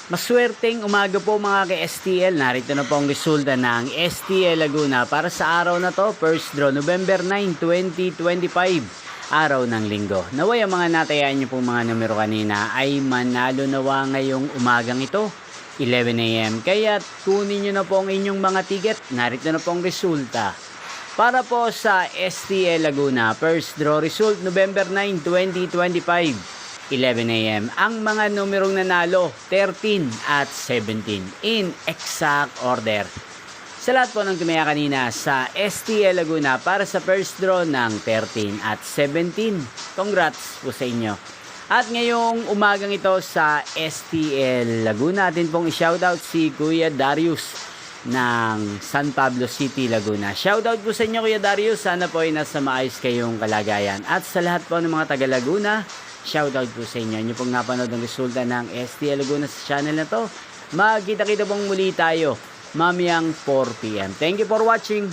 Maswerteng umaga po mga ka-STL. Narito na po ang resulta ng STL Laguna para sa araw na to. First draw, November 9, 2025. Araw ng linggo. Naway ang mga natayaan niyo po mga numero kanina ay manalo nawa ngayong umagang ito. 11 AM. Kaya kunin niyo na po ang inyong mga ticket. Narito na po ang resulta. Para po sa STL Laguna, first draw result, November 9, 2025. 11 AM. Ang mga numerong nanalo, 13 at 17 in exact order. Sa lahat po ng tumaya kanina sa STL Laguna para sa first draw ng 13 at 17. Congrats po sa inyo. At ngayong umagang ito sa STL Laguna, atin pong i-shoutout si Kuya Darius ng San Pablo City, Laguna. Shoutout po sa inyo Kuya Darius. Sana po ay nasa maayos kayong kalagayan. At sa lahat po ng mga taga Laguna, shoutout po sa inyo. Inyo pong napanood ang resulta ng STL Laguna sa channel na to. Magkita-kita pong muli tayo mamayang 4 PM. Thank you for watching.